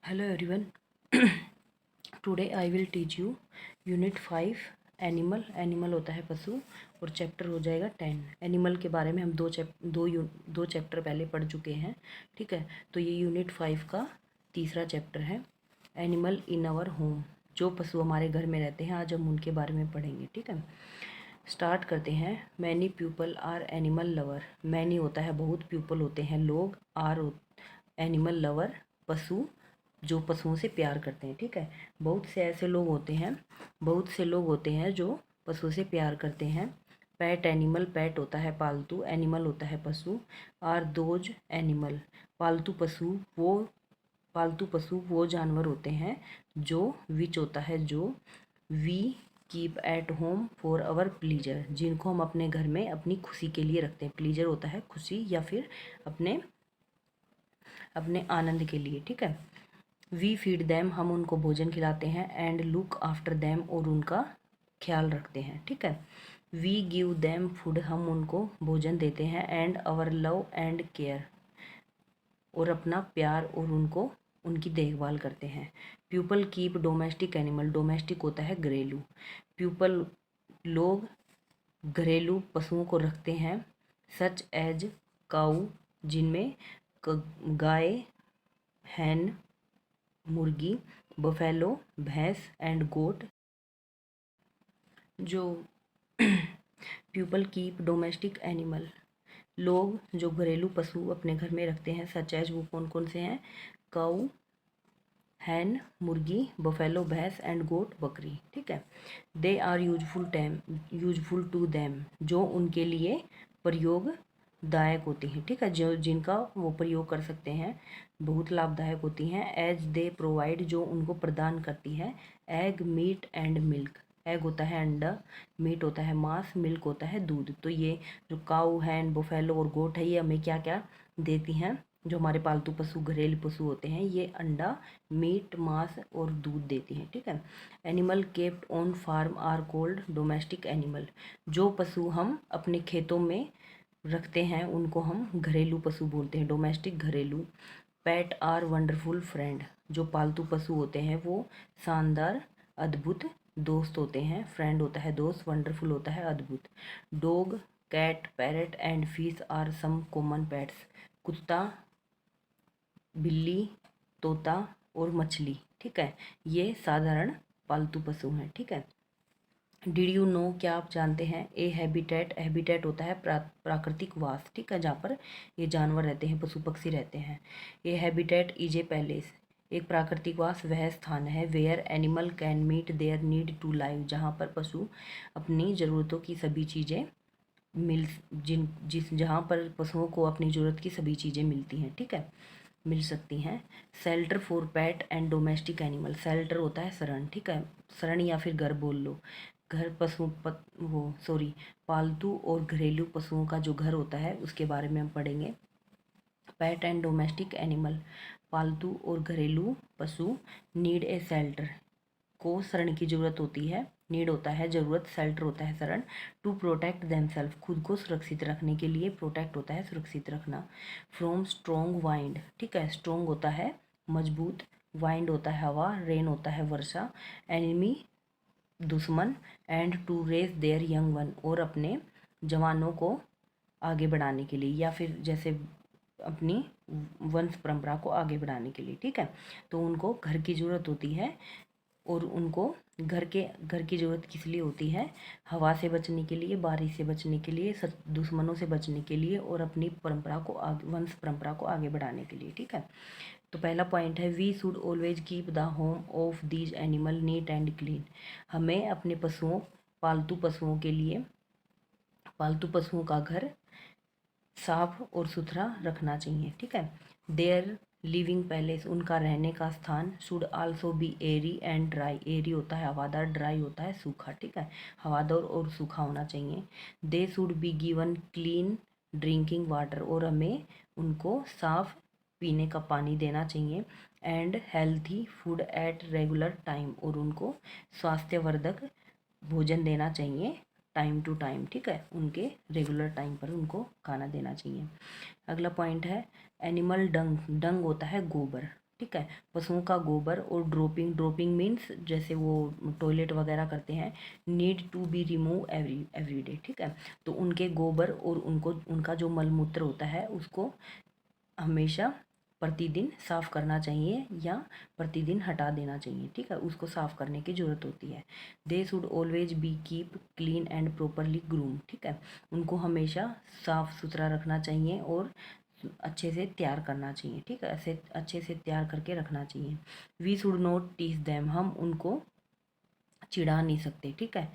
Hello everyone. Today I will teach you unit 5 animal. Animal होता है पशु और चैप्टर हो जाएगा 10। एनिमल के बारे में हम दो चैप्टर पहले पढ़ चुके हैं। ठीक है, तो ये यूनिट 5 का तीसरा चैप्टर है, एनिमल इन आवर होम। जो पशु हमारे घर में रहते हैं, आज हम उनके बारे में पढ़ेंगे। ठीक है, स्टार्ट करते हैं। Many people are animal lover. Many होता है बहुत, पीपल होते हैं लोग, आर एनिमल लवर पशु, जो पशुओं से प्यार करते हैं। ठीक है, बहुत से ऐसे लोग होते हैं, बहुत से लोग होते हैं जो पशु से प्यार करते हैं। पैट एनिमल, पैट होता है पालतू, एनिमल होता है पशु। आर दोज एनिमल, पालतू पशु वो जानवर होते हैं जो, विच होता है जो, we keep at home for our pleasure, जिनको हम अपने घर में अपनी खुशी के लिए रखते हैं। प्लीजर होता है खुशी या फिर अपने अपने आनंद के लिए। ठीक है, वी फीड दैम, हम उनको भोजन खिलाते हैं। एंड लुक आफ्टर दैम, और उनका ख्याल रखते हैं। ठीक है, वी गिव दैम फूड, हम उनको भोजन देते हैं। And our love and care, और अपना प्यार और उनको उनकी देखभाल करते हैं। People keep domestic animal, domestic होता है घरेलू। पीपल लोग घरेलू पशुओं को रखते हैं। सच एज काऊ, जिनमें गाय, हैन मुर्गी, बफेलो भैंस, एंड गोट। जो पीपल कीप डोमेस्टिक एनिमल, लोग जो घरेलू पशु अपने घर में रखते हैं, सच एज, वो कौन कौन से हैं? काऊ, हैन मुर्गी, बफेलो भैंस, एंड गोट बकरी। ठीक है, they are useful to them, जो उनके लिए प्रयोगदायक होती हैं। ठीक है, जो जिनका वो प्रयोग कर सकते हैं, बहुत लाभदायक होती हैं। एज दे प्रोवाइड, जो उनको प्रदान करती है। Egg, meat and milk, egg होता है अंडा, मीट होता है मांस, मिल्क होता है दूध। तो ये जो काऊ, हैन, बुफेलो और गोट है, ये हमें क्या क्या देती हैं? जो हमारे पालतू पशु, घरेलू पशु होते हैं, ये अंडा, मीट, मांस और दूध देती हैं। ठीक है, animal kept on farm are called domestic animal, जो पशु हम अपने खेतों में रखते हैं उनको हम घरेलू पशु बोलते हैं, डोमेस्टिक घरेलू। पेट आर वंडरफुल फ्रेंड, जो पालतू पशु होते हैं वो शानदार अद्भुत दोस्त होते हैं। फ्रेंड होता है दोस्त, वंडरफुल होता है अद्भुत। Dog, cat, parrot and fish are some common pets, कुत्ता, बिल्ली, तोता और मछली। ठीक है, ये साधारण पालतू पशु हैं। ठीक है, डिड यू नो, क्या आप जानते हैं? ए हैबिटेट, हैबिटेट होता है प्राकृतिक वास। ठीक है, जहाँ पर ये जानवर रहते हैं, पशु पक्षी रहते हैं। A habitat is a palace, एक प्राकृतिक वास वह स्थान है। Where animal can meet their need to live, जहाँ पर पशु अपनी ज़रूरतों की सभी चीज़ें मिल जहाँ पर पशुओं को अपनी ज़रूरत की सभी चीज़ें मिलती हैं। ठीक है, मिल सकती हैं। Shelter for pet and domestic animal, shelter होता है शरण। ठीक है, शरण या फिर घर बोल लो। घर पालतू और घरेलू पशुओं का जो घर होता है उसके बारे में हम पढ़ेंगे। पेट एंड डोमेस्टिक एनिमल, पालतू और घरेलू पशु नीड ए सेल्टर, को शरण की जरूरत होती है। नीड होता है जरूरत, सेल्टर होता है शरण। टू प्रोटेक्ट देमसेल्फ, खुद को सुरक्षित रखने के लिए। प्रोटेक्ट होता है सुरक्षित रखना। फ्रॉम स्ट्रॉन्ग वाइंड, ठीक है, स्ट्रॉन्ग होता है मजबूत, वाइंड होता है हवा, रेन होता है वर्षा। एनिमी दुश्मन, and to raise their young one, और अपने जवानों को आगे बढ़ाने के लिए, या फिर जैसे अपनी वंश परंपरा को आगे बढ़ाने के लिए। ठीक है, तो उनको घर की ज़रूरत होती है, और उनको घर की ज़रूरत किस लिए होती है? हवा से बचने के लिए, बारिश से बचने के लिए, दुश्मनों से बचने के लिए, और अपनी परंपरा को वंश परंपरा को आगे बढ़ाने के लिए। ठीक है, तो पहला पॉइंट है, we should always keep the home of these animal neat and clean, हमें अपने पालतू पशुओं का घर साफ और सुथरा रखना चाहिए। ठीक है, देयर लिविंग पैलेस, उनका रहने का स्थान, should also be airy and dry, airy होता है हवादार, ड्राई होता है सूखा। ठीक है, हवादार और सूखा होना चाहिए। They should be given clean drinking water, और हमें उनको साफ पीने का पानी देना चाहिए। And healthy food at regular time, और उनको स्वास्थ्यवर्धक भोजन देना चाहिए टाइम टू टाइम। ठीक है, उनके रेगुलर टाइम पर उनको खाना देना चाहिए। अगला पॉइंट है, एनिमल डंग, डंग होता है गोबर। ठीक है। पशुओं का गोबर और ड्रोपिंग, ड्रोपिंग मीन्स जैसे वो टॉयलेट वगैरह करते हैं, need to be remove every day, ठीक है। तो उनके गोबर और उनका जो मलमूत्र होता है उसको हमेशा प्रतिदिन साफ करना चाहिए या प्रतिदिन हटा देना चाहिए, ठीक है। उसको साफ करने की ज़रूरत होती है। They should always be keep clean and properly groom, ठीक है। उनको हमेशा साफ सुथरा रखना चाहिए और अच्छे से तैयार करना चाहिए, ठीक है। ऐसे अच्छे से तैयार करके रखना चाहिए। वी शुड नॉट टीस देम, हम उनको चिढ़ा नहीं सकते, ठीक है।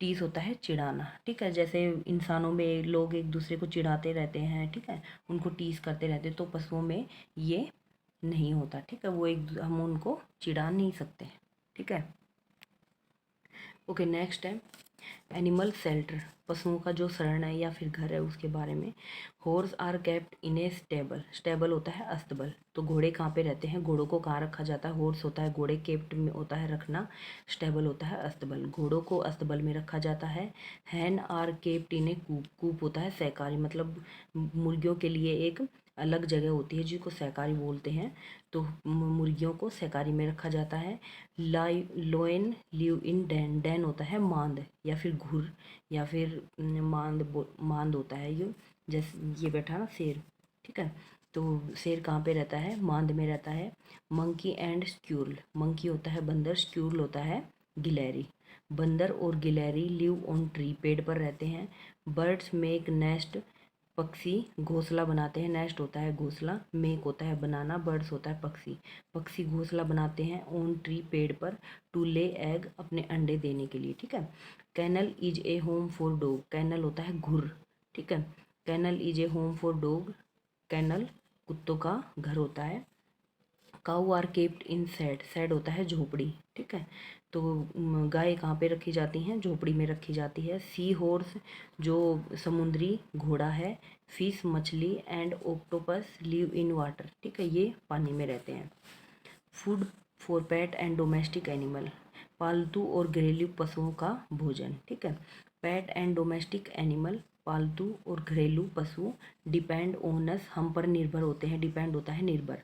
टीस होता है चिढ़ाना, ठीक है। जैसे इंसानों में लोग एक दूसरे को चिढ़ाते रहते हैं, ठीक है, उनको टीस करते रहते, तो पशुओं में ये नहीं होता, ठीक है। वो एक हम उनको चिढ़ा नहीं सकते, ठीक है। ओके, नेक्स्ट है एनिमल शेल्टर, पशुओं का जो शरण है या फिर घर है उसके बारे में। Horse are kept in a stable, stable होता है अस्तबल। तो घोड़े कहाँ पे रहते हैं, घोड़ों को कहाँ रखा जाता है, हॉर्स होता है घोड़े, केप्ट में होता है रखना, स्टेबल होता है अस्तबल, घोड़ों को अस्तबल में रखा जाता है। हैन आर केप्ट इन ए कूप, कूप होता है सहकारी, मतलब मुर्गियों के लिए एक अलग जगह होती है जिसको सहकारी बोलते हैं, तो मुर्गियों को सहकारी में रखा जाता है। लोएन लिव इन डैन, डैन होता है मांद या फिर घुर या फिर मांद होता है ये, जैसे ये बैठा ना शेर, ठीक है। तो शेर कहाँ पे रहता है, मांद में रहता है। मंकी एंड स्क्यूरल, मंकी होता है बंदर, स्क्यूरल होता है गिलहरी। बंदर और गिलहरी लिव ऑन ट्री, पेड़ पर रहते हैं। बर्ड्स मेक नेस्ट, पक्षी घोंसला बनाते हैं, नेस्ट होता है घोंसला, मेक होता है बनाना, बर्ड्स होता है पक्षी, पक्षी घोंसला बनाते हैं ऑन ट्री, पेड़ पर, टू ले एग, अपने अंडे देने के लिए, ठीक है। Kennel is a home for dog, kennel होता है घुर, ठीक है। Kennel is a home for dog, kennel कुत्तों का घर होता है। Cow are kept in shed, shed होता है झोपड़ी, ठीक है। तो गाय कहाँ पे रखी जाती हैं, झोपड़ी में रखी जाती है। सी हॉर्स जो समुद्री घोड़ा है। फिश मछली and octopus live in water, ठीक है, ये पानी में रहते हैं। Food for pet and domestic animal, पालतू और घरेलू पशुओं का भोजन, ठीक है। पेट एंड डोमेस्टिक एनिमल, पालतू और घरेलू पशु, डिपेंड ऑन अस, हम पर निर्भर होते हैं, डिपेंड होता है निर्भर,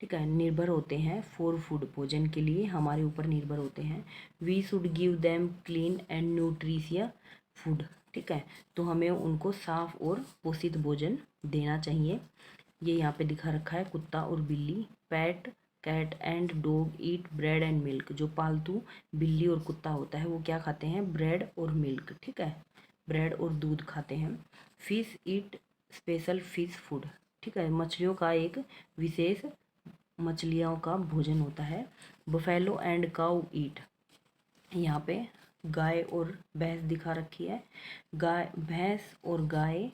ठीक है, निर्भर होते हैं फॉर फूड, भोजन के लिए हमारे ऊपर निर्भर होते हैं। We should give them clean and nutritious food, ठीक है। तो हमें उनको साफ और पोषित भोजन देना चाहिए। ये यहाँ पे दिखा रखा है कुत्ता और बिल्ली। Pet cat and dog eat bread and milk, जो पालतू बिल्ली और कुत्ता होता है वो क्या खाते हैं, ब्रेड और मिल्क, ठीक है, ब्रेड और दूध खाते हैं। फिश ईट स्पेशल फिश फूड, ठीक है, मछलियों का एक विशेष मछलियों का भोजन होता है। बफेलो एंड काउ ईट, यहाँ पे गाय और भैंस दिखा रखी है। गाय, भैंस और गाय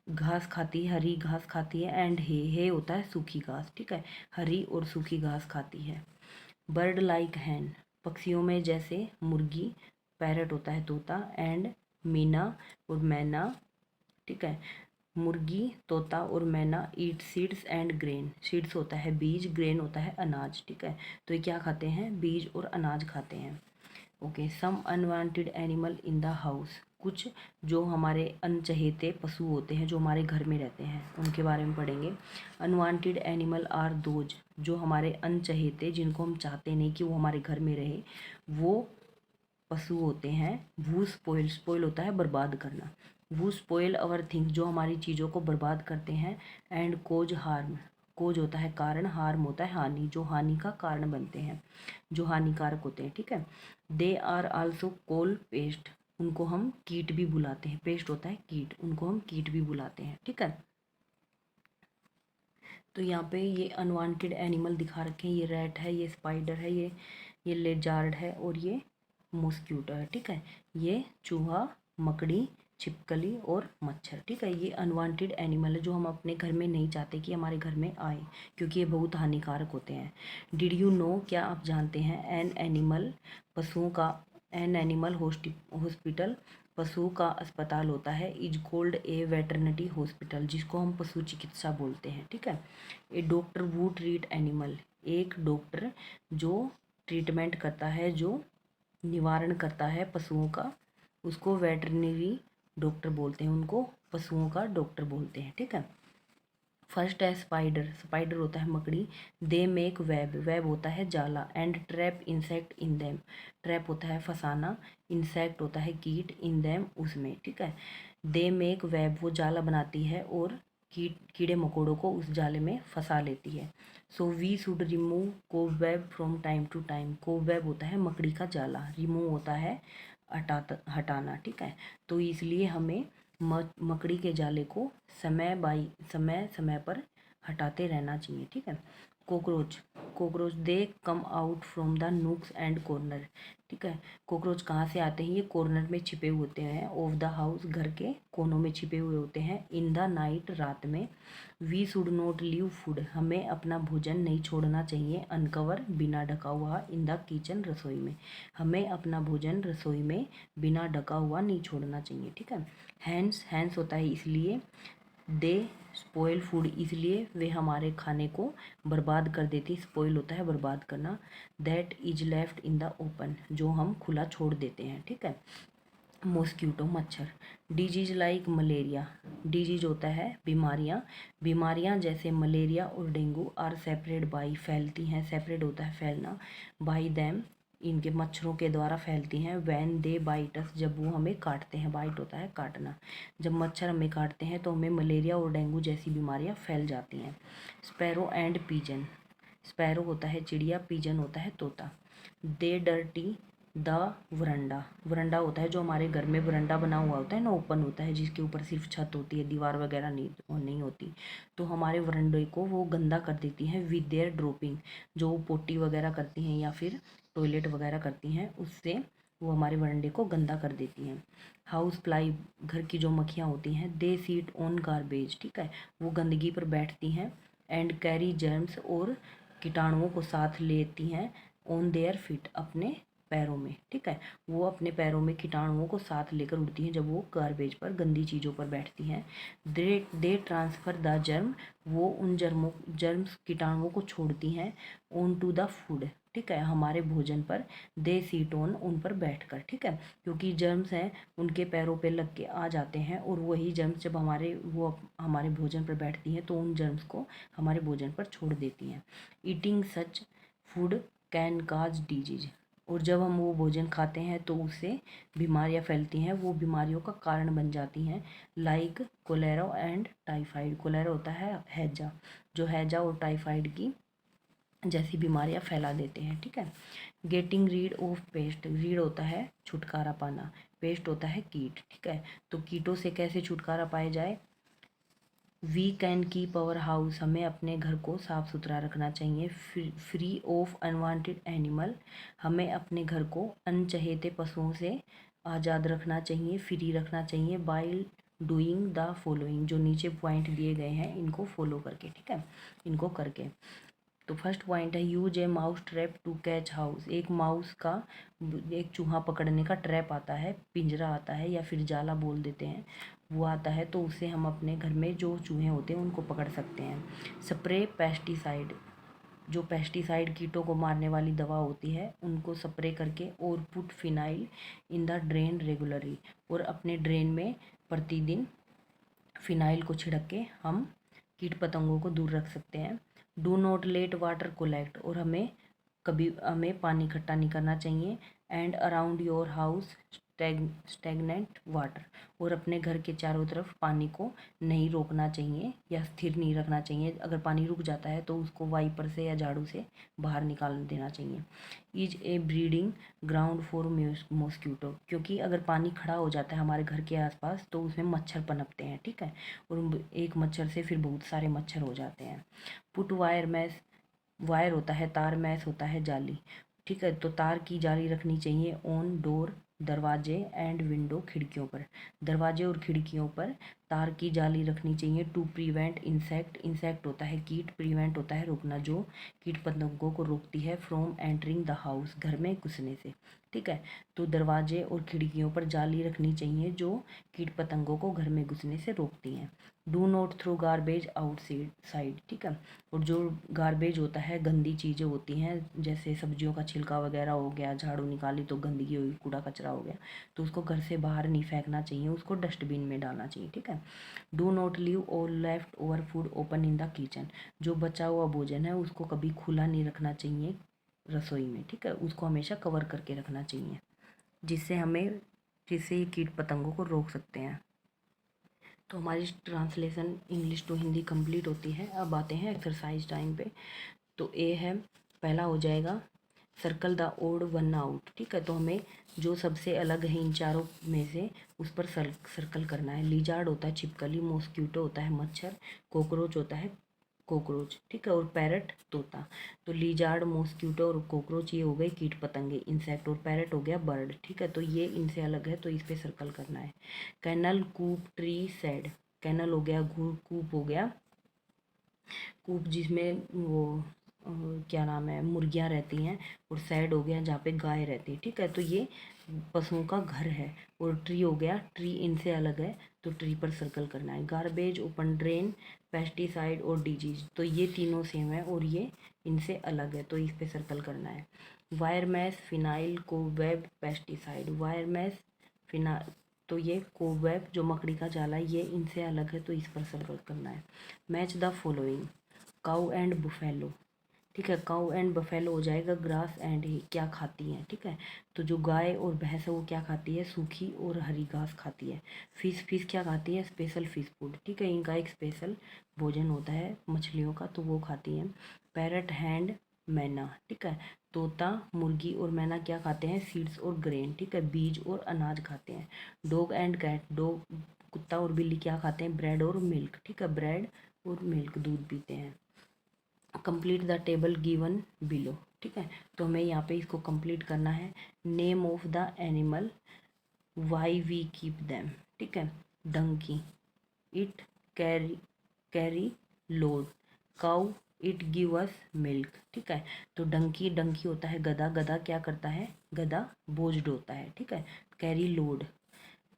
घास खाती है, हरी घास खाती है। एंड हे होता है सूखी घास, ठीक है, हरी और सूखी घास खाती है। बर्ड लाइक हैन, पक्षियों में जैसे मुर्गी, पैरट होता है तोता, एंड मीना और मैना, ठीक है। मुर्गी, तोता और मैना ईट सीड्स एंड ग्रेन, सीड्स होता है बीज, ग्रेन होता है अनाज, ठीक है। तो ये क्या खाते हैं, बीज और अनाज खाते हैं। Okay, some unwanted animal in the house, कुछ जो हमारे अनचहेते पशु होते हैं जो हमारे घर में रहते हैं उनके बारे में पढ़ेंगे। अनवांटेड एनिमल आर दोज, जो हमारे अनचहेते, जिनको हम चाहते नहीं कि वो हमारे घर में रहे, वो पशु होते हैं। वू स्पॉइल, स्पॉइल होता है बर्बाद करना, वू स्पॉइल अवर थिंग्स, जो हमारी चीज़ों को बर्बाद करते हैं। एंड कोज हार्म, कोज होता है कारण, हार्म होता है हानि, जो हानि का कारण बनते हैं, जो हानिकारक होते हैं, ठीक है। They are also call pest, उनको हम कीट भी बुलाते हैं, पेस्ट होता है कीट, उनको हम कीट भी बुलाते हैं, ठीक है। तो यहाँ पे ये अनवांटेड एनिमल दिखा रखे हैं, ये रैट है, ये स्पाइडर है, ये लेजार्ड है और ये मॉस्क्यूटो है, ठीक है। ये चूहा, मकड़ी, छिपकली और मच्छर, ठीक है, ये अनवांटेड एनिमल है जो हम अपने घर में नहीं चाहते कि हमारे घर में आए, क्योंकि ये बहुत हानिकारक होते हैं। डिड यू नो, क्या आप जानते हैं, एन एनिमल, पशुओं का, एन एनिमल हॉस्पिटल, पशु का अस्पताल होता है, is called a veterinary hospital, जिसको हम पशु चिकित्सा बोलते हैं, ठीक है। ए डॉक्टर वू ट्रीट एनिमल, एक डॉक्टर जो ट्रीटमेंट करता है, जो निवारण करता है पशुओं का, उसको वेटरनरी डॉक्टर बोलते हैं, उनको पशुओं का डॉक्टर बोलते हैं, ठीक है। फर्स्ट है स्पाइडर, स्पाइडर होता है मकड़ी। दे मेक वेब, वेब होता है जाला। And trap insect in them, trap होता है फंसाना, इंसेक्ट होता है कीट, इन देम उसमें, ठीक है। दे मेक वेब, वो जाला बनाती है और कीड़े मकोड़ों को उस जाले में फंसा लेती है। So we should remove cobweb from time to time, cobweb होता है मकड़ी का जाला, रिमूव होता है हटाना, ठीक है। तो इसलिए हमें मकड़ी के जाले को समय समय पर हटाते रहना चाहिए, ठीक है। Cockroach, cockroach they come out from the nooks and corner, ठीक है। कॉकरोच कहाँ से आते हैं? ये कॉर्नर में छिपे होते हैं, ऑफ द हाउस, घर के कोनों में छिपे हुए होते हैं। इन द नाइट, रात में। We should not leave food, हमें अपना भोजन नहीं छोड़ना चाहिए अनकवर, बिना ढका हुआ। इन द किचन, रसोई में, हमें अपना भोजन रसोई में बिना ढका हुआ नहीं छोड़ना चाहिए, ठीक है। हैंस, हैंस होता है इसलिए। दे स्पॉइल फूड, इसलिए वे हमारे खाने को बर्बाद कर देती, स्पॉइल होता है बर्बाद करना। That is left in the open, जो हम खुला छोड़ देते हैं, ठीक है। मॉस्क्यूटो, मच्छर। डिजीज लाइक मलेरिया, डिजीज होता है बीमारियाँ, बीमारियाँ जैसे मलेरिया और डेंगू आर सेपरेट बाई, फैलती हैं, सेपरेट होता है फैलना, बाई दैम, इनके मच्छरों के द्वारा फैलती हैं। वैन दे बाइट अस, जब वो हमें काटते हैं, बाइट होता है काटना, जब मच्छर हमें काटते हैं तो हमें मलेरिया और डेंगू जैसी बीमारियाँ फैल जाती हैं। स्पैरो एंड पीजन, स्पैरो होता है चिड़िया, पीजन होता है तोता। दे डर्टी द वरंडा, वरंडा होता है जो हमारे घर में वरंडा बना हुआ होता है ना, ओपन होता है, जिसके ऊपर सिर्फ छत होती है, दीवार वगैरह नहीं होती, तो हमारे वरंडे को वो गंदा कर देती हैं। विद देयर ड्रोपिंग, जो पोटी वगैरह करती हैं या फिर टॉयलेट वगैरह करती हैं, उससे वो हमारे वरंडे को गंदा कर देती हैं। हाउस फ्लाई, घर की जो मक्खियाँ होती हैं। दे सीट ऑन गार्बेज, ठीक है, वो गंदगी पर बैठती हैं। एंड कैरी जर्म्स, और कीटाणुओं को साथ लेती हैं। ऑन देयर फीट, अपने पैरों में, ठीक है, वो अपने पैरों में कीटाणुओं को साथ लेकर उड़ती हैं जब वो गार्बेज पर, गंदी चीज़ों पर बैठती हैं। दे ट्रांसफ़र द जर्म, वो उन जर्म्स कीटाणुओं को छोड़ती हैं। ऑन टू द फूड, ठीक है, हमारे भोजन पर। दे सीट ऑन, उन पर बैठकर, ठीक है, क्योंकि जर्म्स हैं उनके पैरों पे लग के आ जाते हैं, और वही जर्म्स जब हमारे भोजन पर बैठती हैं तो उन जर्म्स को हमारे भोजन पर छोड़ देती हैं। Eating such food can cause disease, और जब हम वो भोजन खाते हैं तो उससे बीमारियां फैलती हैं, वो बीमारियों का कारण बन जाती हैं। Like cholera and typhoid, cholera होता है हैजा, जो हैजा और टाइफाइड की जैसी बीमारियां फैला देते हैं, ठीक है। Getting read of paste, read होता है छुटकारा पाना, पेस्ट होता है कीट, ठीक है। तो कीटों से कैसे छुटकारा पाया जाए? We can keep our house, हमें अपने घर को साफ़ सुथरा रखना चाहिए। फ्री ऑफ अनवांटेड एनिमल, हमें अपने घर को अनचहेते पशुओं से आज़ाद रखना चाहिए, फ्री रखना चाहिए। बाय डूइंग द फॉलोइंग, जो नीचे पॉइंट दिए गए हैं इनको फॉलो करके, ठीक है, इनको करके। तो फर्स्ट पॉइंट है use a mouse trap to catch house, एक माउस का, एक चूहा पकड़ने का ट्रैप आता है, पिंजरा आता है या फिर जाला बोल देते हैं, वो आता है, तो उससे हम अपने घर में जो चूहे होते हैं उनको पकड़ सकते हैं। स्प्रे पेस्टिसाइड, जो पेस्टिसाइड कीटों को मारने वाली दवा होती है उनको स्प्रे करके। और put phenyl in the drain regularly, और अपने ड्रेन में प्रतिदिन फिनाइल को छिड़क के हम कीट पतंगों को दूर रख सकते हैं। Do not let water collect, और हमें पानी इकट्ठा नहीं करना चाहिए। And around your house stagnant water, और अपने घर के चारों तरफ पानी को नहीं रोकना चाहिए या स्थिर नहीं रखना चाहिए, अगर पानी रुक जाता है तो उसको वाइपर से या झाड़ू से बाहर निकाल देना चाहिए। Is a breeding ground for mosquito, क्योंकि अगर पानी खड़ा हो जाता है हमारे घर के आसपास तो उसमें मच्छर पनपते हैं, ठीक है, और एक मच्छर से फिर बहुत सारे मच्छर हो जाते हैं। पुट वायर मैस, वायर होता है तार, मैस होता है जाली, ठीक है, तो तार की जाली रखनी चाहिए ऑन डोर, दरवाजे, एंड विंडो, खिड़कियों पर, दरवाजे और खिड़कियों पर तार की जाली रखनी चाहिए। टू प्रिवेंट इंसेक्ट, इंसेक्ट होता है कीट, प्रिवेंट होता है रोकना, जो कीट पतंगों को रोकती है। फ्रॉम एंटरिंग द हाउस, घर में घुसने से, ठीक है, तो दरवाजे और खिड़कियों पर जाली रखनी चाहिए जो कीट पतंगों को घर में घुसने से रोकती हैं। Do not throw garbage outside, ठीक है, और जो गार्बेज होता है, गंदी चीज़ें होती हैं जैसे सब्जियों का छिलका वगैरह हो गया, झाड़ू निकाली तो गंदगी हुई, कूड़ा कचरा हो गया, तो उसको घर से बाहर नहीं फेंकना चाहिए, उसको डस्टबिन में डालना चाहिए, ठीक है। है। डू नॉट लीव और left over food open in the kitchen, जो बचा हुआ भोजन है उसको कभी खुला नहीं रखना चाहिए रसोई में, ठीक है, उसको हमेशा कवर करके रखना चाहिए, जिससे ये कीट पतंगों को रोक सकते हैं। तो हमारी translation English to Hindi complete होती है। अब आते हैं एक्सरसाइज टाइम पे। तो ए है, पहला हो जाएगा circle the odd one out, ठीक है, तो हमें जो सबसे अलग है इन चारों में से उस पर सर्कल करना है। लिजार्ड होता है छिपकली, मॉस्क्यूटो होता है मच्छर, कॉकरोच होता है कॉकरोच, ठीक है, और पैरट तोता। तो लिजार्ड, मॉस्क्यूटो और कॉकरोच ये हो गए कीट पतंगे, इंसेक्ट, और पैरट हो गया बर्ड, ठीक है, तो ये इनसे अलग है तो इस पे सर्कल करना है। कैनल, कूप, ट्री, सेड। कैनल हो गया कूप हो गया, कूप जिसमें वो क्या नाम है मुर्गियाँ रहती हैं, और सैड हो गया जहाँ पे गाय रहती है, ठीक है, तो ये पशुओं का घर है। और ट्री हो गया, ट्री इनसे अलग है तो ट्री पर सर्कल करना है। गार्बेज, ओपन ड्रेन, पेस्टिसाइड और डिजीज, तो ये तीनों सेम है और ये इनसे अलग है तो इस पे सर्कल करना है। Wire mesh, phenyl, cobweb, pesticide. Wire mesh, फिना तो ये कोवेब जो मकड़ी का जाला है ये इनसे अलग है तो इस पर सर्कल करना है। Match the following, cow and buffalo, ठीक है, काऊ एंड बफेलो हो जाएगा। ग्रास एंड ही क्या खाती हैं, ठीक है, तो जो गाय और भैंस है वो क्या खाती है, सूखी और हरी घास खाती है। फिश, फिश क्या खाती है, स्पेशल फिश फूड, ठीक है, इनका एक स्पेशल भोजन होता है मछलियों का तो वो खाती हैं। पैरट, हैंड, मैना, ठीक है, तोता, मुर्गी और मैना क्या खाते हैं, सीड्स और ग्रेन, ठीक है, बीज और अनाज खाते हैं। डॉग एंड कैट, डॉग कुत्ता और बिल्ली क्या खाते हैं, ब्रेड और मिल्क, ठीक है, ब्रेड और मिल्क दूध पीते हैं। Complete the table given below, ठीक है, तो हमें यहाँ पे इसको कंप्लीट करना है। Name of the animal, why we keep them, ठीक है, donkey, it carry load, cow, it give us milk, ठीक है, तो डंकी, डंकी होता है गधा, गधा क्या करता है, गधा बोझ ढोता है, ठीक है, कैरी लोड।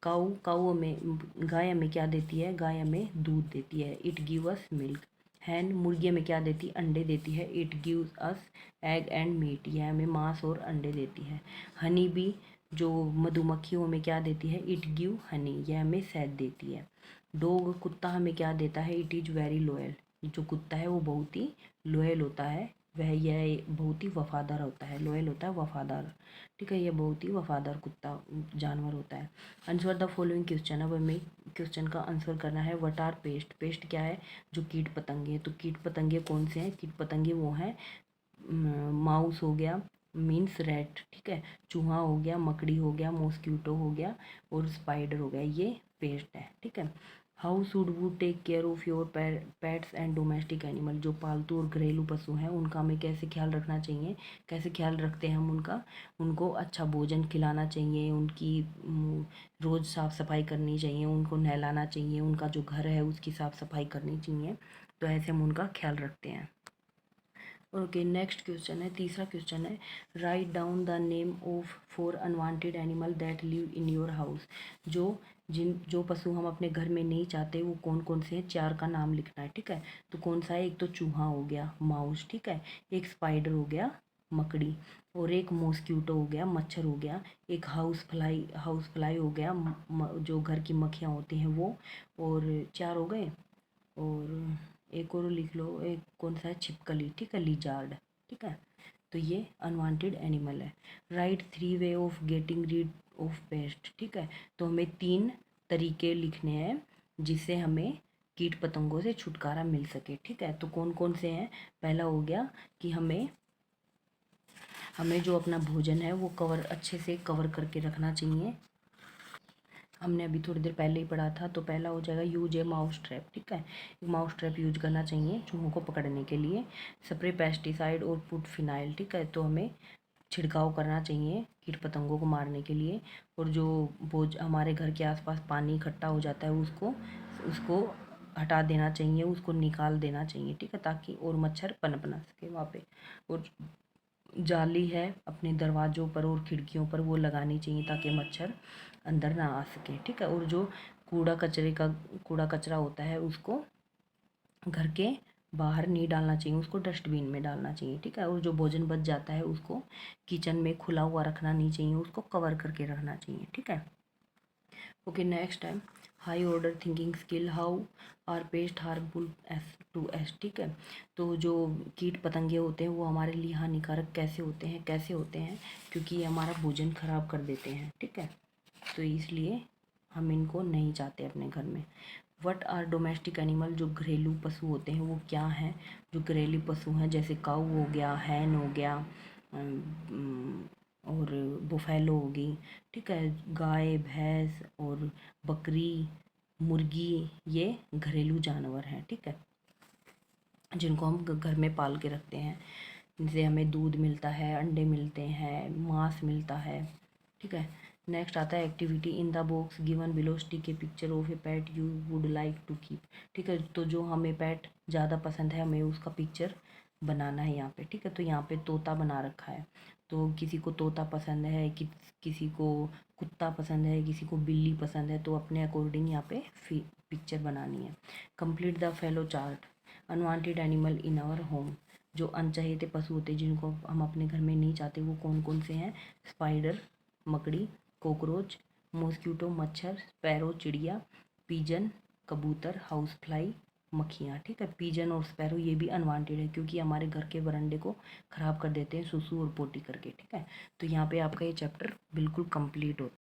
काऊ, काऊ हमें, गाय हमें क्या देती है, गाय हमें दूध देती है, it give us milk. Hen, मुर्गी हमें क्या देती है, अंडे देती है, it gives us egg and meat, यह हमें मांस और अंडे देती है। हनी बी जो मधुमक्खी हमें क्या देती है, इट गिव हनी, यह हमें शहद देती है। डॉग कुत्ता हमें क्या देता है, इट इज़ वेरी लॉयल, जो कुत्ता है वो बहुत ही लॉयल होता है, वह यह बहुत ही वफादार होता है, लॉयल होता है वफादार, ठीक है, ये बहुत ही वफादार कुत्ता जानवर होता है। आंसर द फॉलोइंग क्वेश्चन, अब हमें क्वेश्चन का आंसर करना है। व्हाट आर पेस्ट, पेस्ट क्या है, जो कीट पतंगे, तो कीट पतंगे कौन से हैं, कीट पतंगे वो हैं माउस हो गया, मीन्स रैट, ठीक है, चूहा हो गया, मकड़ी हो गया, मॉस्क्यूटो हो गया और स्पाइडर हो गया, ये पेस्ट है, ठीक है। How should we take care of your pets and domestic animal, जो पालतू और घरेलू पशु हैं उनका हमें कैसे ख्याल रखना चाहिए, कैसे ख्याल रखते हैं हम उनका, उनको अच्छा भोजन खिलाना चाहिए, उनकी रोज़ साफ़ सफाई करनी चाहिए, उनको नहलाना चाहिए, उनका जो घर है उसकी साफ़ सफाई करनी चाहिए, तो ऐसे हम उनका ख्याल रखते हैं। ओके, नेक्स्ट क्वेश्चन है, तीसरा क्वेश्चन है, write down the name of 4 unwanted animal that live in your house, जो पशु हम अपने घर में नहीं चाहते वो कौन कौन से हैं, 4 का नाम लिखना है, ठीक है, तो कौन सा है, एक तो चूहा हो गया माउस, ठीक है, एक स्पाइडर हो गया मकड़ी, और एक मॉस्क्यूटो हो गया मच्छर हो गया, एक हाउस फ्लाई हो गया जो घर की मक्खियाँ होती हैं वो, और 4 हो गए, और एक और लिख लो, एक कौन सा है, छिपकली, ठीक है, लिजार्ड, ठीक है, तो ये अनवांटेड एनिमल है। Right 3 way of getting read of paste, ठीक है, तो हमें 3 तरीके लिखने हैं जिससे हमें कीट पतंगों से छुटकारा मिल सके, ठीक है, तो कौन कौन से हैं, पहला हो गया कि हमें जो अपना भोजन है वो अच्छे से कवर करके रखना चाहिए, हमने अभी थोड़ी देर पहले ही पढ़ा था, तो पहला हो जाएगा यूज ए माउस ट्रैप, ठीक है, एक माउस ट्रैप यूज करना चाहिए चूहों को पकड़ने के लिए। स्प्रे पेस्टिसाइड और पुट फिनाइल, ठीक है, तो हमें छिड़काव करना चाहिए कीट पतंगों को मारने के लिए। और जो बोझ हमारे घर के आसपास पानी इकट्ठा हो जाता है उसको उसको हटा देना चाहिए, उसको निकाल देना चाहिए, ठीक है, ताकि और मच्छर पनप ना सके वहाँ पे। और जाली है अपने दरवाज़ों पर और खिड़कियों पर वो लगानी चाहिए ताकि मच्छर अंदर ना आ सके, ठीक है। और जो कूड़ा कचरा होता है उसको घर के बाहर नहीं डालना चाहिए, उसको डस्टबिन में डालना चाहिए, ठीक है। और जो भोजन बच जाता है उसको किचन में खुला हुआ रखना नहीं चाहिए, उसको कवर करके रखना चाहिए, ठीक है। ओके, नेक्स्ट है, high order thinking skill, how are pest harmful as to us, ठीक है। तो जो कीट पतंगे होते हैं वो हमारे लिए हानिकारक कैसे होते हैं क्योंकि ये हमारा भोजन खराब कर देते हैं, ठीक है। तो इसलिए हम इनको नहीं चाहते अपने घर में। वट आर डोमेस्टिक एनिमल, जो घरेलू पशु होते हैं वो क्या हैं। जो घरेलू पशु हैं जैसे काऊ हो गया, हैन हो गया, और बुफैलो होगी, ठीक है। गाय, भैंस और बकरी, मुर्गी, ये घरेलू जानवर हैं, ठीक है, जिनको हम घर में पाल के रखते हैं। इनसे हमें दूध मिलता है, अंडे मिलते हैं, मांस मिलता है, ठीक है। नेक्स्ट आता है activity in the box given below, tick a picture of a pet you would like to keep, ठीक है। तो जो हमें पेट ज़्यादा पसंद है हमें उसका पिक्चर बनाना है यहाँ पे, ठीक है। तो यहाँ पे तोता बना रखा है, तो किसी को तोता पसंद है, किसी को कुत्ता पसंद है, किसी को बिल्ली पसंद है, तो अपने अकॉर्डिंग यहाँ पे पिक्चर बनानी है। Complete the flow chart. Unwanted animal in our home, जो अनचाहे पशु होते हैं जिनको हम अपने घर में नहीं चाहते वो कौन कौन से हैं। स्पाइडर, मकड़ी, कॉकरोच, मॉस्किटो मच्छर, स्पैरो चिड़िया, पीजन कबूतर, हाउस फ्लाई मक्खियाँ, ठीक है। पीजन और स्पैरो ये भी अनवांटेड है क्योंकि हमारे घर के बरंडे को ख़राब कर देते हैं सुसु और पोटी करके, ठीक है। तो यहाँ पे आपका ये चैप्टर बिल्कुल कंप्लीट होता है।